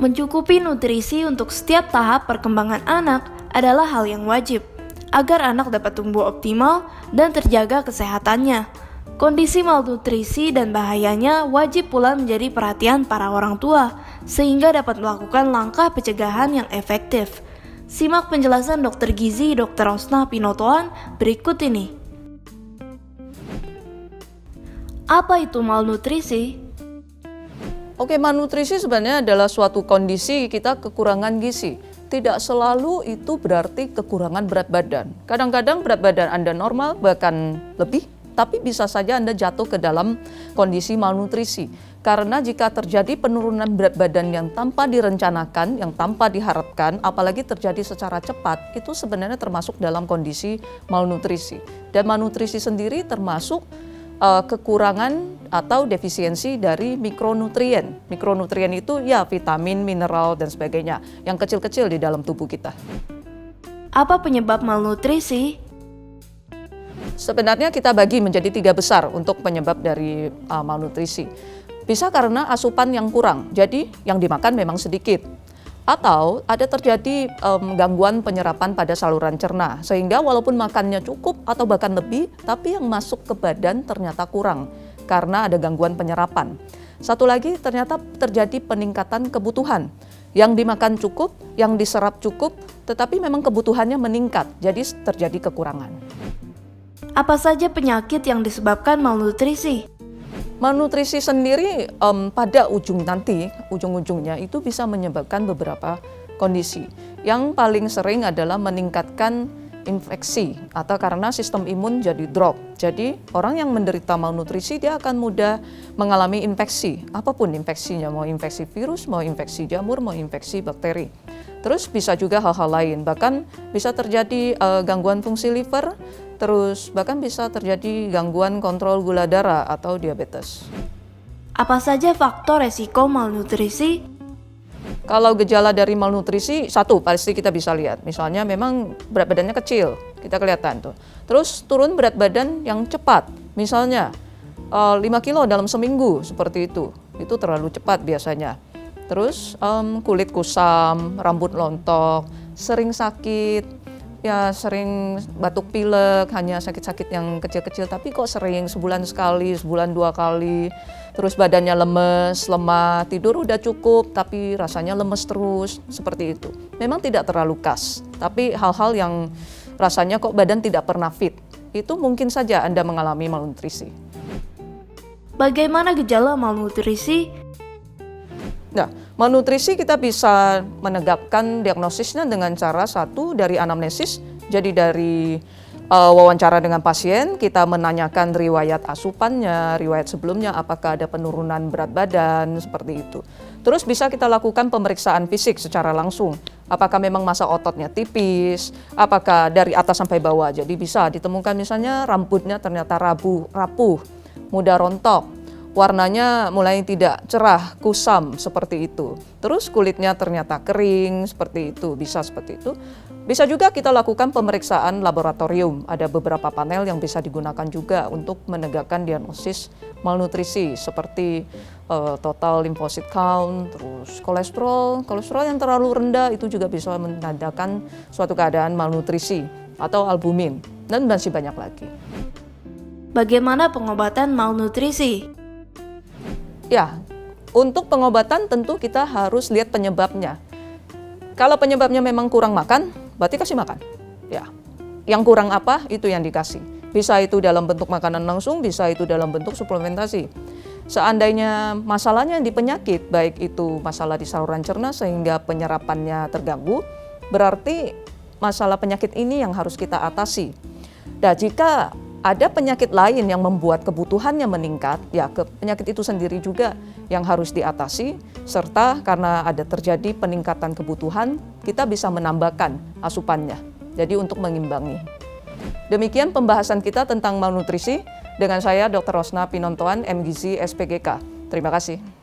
Mencukupi nutrisi untuk setiap tahap perkembangan anak adalah hal yang wajib, agar anak dapat tumbuh optimal dan terjaga kesehatannya. Kondisi malnutrisi dan bahayanya wajib pula menjadi perhatian para orang tua, sehingga dapat melakukan langkah pencegahan yang efektif. Simak penjelasan Dr. Gizi Dr. Rosnah Pinotoan berikut ini. Apa itu malnutrisi? Oke, malnutrisi sebenarnya adalah suatu kondisi kita kekurangan gizi. Tidak selalu itu berarti kekurangan berat badan. Kadang-kadang berat badan Anda normal, bahkan lebih, tapi bisa saja Anda jatuh ke dalam kondisi malnutrisi. Karena jika terjadi penurunan berat badan yang tanpa direncanakan, yang tanpa diharapkan, apalagi terjadi secara cepat, itu sebenarnya termasuk dalam kondisi malnutrisi. Dan malnutrisi sendiri termasuk kekurangan atau defisiensi dari mikronutrien. Mikronutrien itu ya vitamin, mineral, dan sebagainya yang kecil-kecil di dalam tubuh kita. Apa penyebab malnutrisi? Sebenarnya kita bagi menjadi 3 besar untuk penyebab dari malnutrisi. Bisa karena asupan yang kurang, jadi yang dimakan memang sedikit. Atau ada terjadi gangguan penyerapan pada saluran cerna, sehingga walaupun makannya cukup atau bahkan lebih, tapi yang masuk ke badan ternyata kurang karena ada gangguan penyerapan. Satu lagi ternyata terjadi peningkatan kebutuhan. Yang dimakan cukup, yang diserap cukup, tetapi memang kebutuhannya meningkat, jadi terjadi kekurangan. Apa saja penyakit yang disebabkan malnutrisi? Malnutrisi sendiri pada ujung-ujungnya itu bisa menyebabkan beberapa kondisi. Yang paling sering adalah meningkatkan infeksi atau karena sistem imun jadi drop. Jadi orang yang menderita malnutrisi dia akan mudah mengalami infeksi, apapun infeksinya, mau infeksi virus, mau infeksi jamur, mau infeksi bakteri. Terus bisa juga hal-hal lain, bahkan bisa terjadi gangguan fungsi liver, terus bahkan bisa terjadi gangguan kontrol gula darah atau diabetes. Apa saja faktor resiko malnutrisi? Kalau gejala dari malnutrisi, satu pasti kita bisa lihat. Misalnya memang berat badannya kecil, kita kelihatan tuh. Terus turun berat badan yang cepat, misalnya 5 kilo dalam seminggu, seperti itu. Itu terlalu cepat biasanya. Terus kulit kusam, rambut lontok, sering sakit, ya sering batuk pilek, hanya sakit-sakit yang kecil-kecil, tapi kok sering sebulan sekali, sebulan 2 kali. Terus badannya lemes, lemah, tidur udah cukup, tapi rasanya lemes terus, seperti itu. Memang tidak terlalu khas, tapi hal-hal yang rasanya kok badan tidak pernah fit, itu mungkin saja Anda mengalami malnutrisi. Bagaimana gejala malnutrisi? Nah, malnutrisi kita bisa menegakkan diagnosisnya dengan cara satu dari anamnesis, jadi dari wawancara dengan pasien, kita menanyakan riwayat asupannya, riwayat sebelumnya, apakah ada penurunan berat badan, seperti itu. Terus bisa kita lakukan pemeriksaan fisik secara langsung, apakah memang massa ototnya tipis, apakah dari atas sampai bawah, jadi bisa ditemukan misalnya rambutnya ternyata rapuh, mudah rontok, warnanya mulai tidak cerah, kusam, seperti itu. Terus kulitnya ternyata kering, seperti itu, bisa seperti itu. Bisa juga kita lakukan pemeriksaan laboratorium. Ada beberapa panel yang bisa digunakan juga untuk menegakkan diagnosis malnutrisi, seperti total lymphocyte count, terus kolesterol yang terlalu rendah itu juga bisa menandakan suatu keadaan malnutrisi, atau albumin, dan masih banyak lagi. Bagaimana pengobatan malnutrisi? Ya, untuk pengobatan tentu kita harus lihat penyebabnya. Kalau penyebabnya memang kurang makan, berarti kasih makan. Ya, yang kurang apa itu yang dikasih. Bisa itu dalam bentuk makanan langsung, bisa itu dalam bentuk suplementasi. Seandainya masalahnya di penyakit, baik itu masalah di saluran cerna sehingga penyerapannya terganggu, berarti masalah penyakit ini yang harus kita atasi. Dan jika ada penyakit lain yang membuat kebutuhannya meningkat, ya penyakit itu sendiri juga yang harus diatasi, serta karena ada terjadi peningkatan kebutuhan, kita bisa menambahkan asupannya, jadi untuk mengimbangi. Demikian pembahasan kita tentang malnutrisi dengan saya Dr. Rosnah Pinotoan, MGizi SPGK. Terima kasih.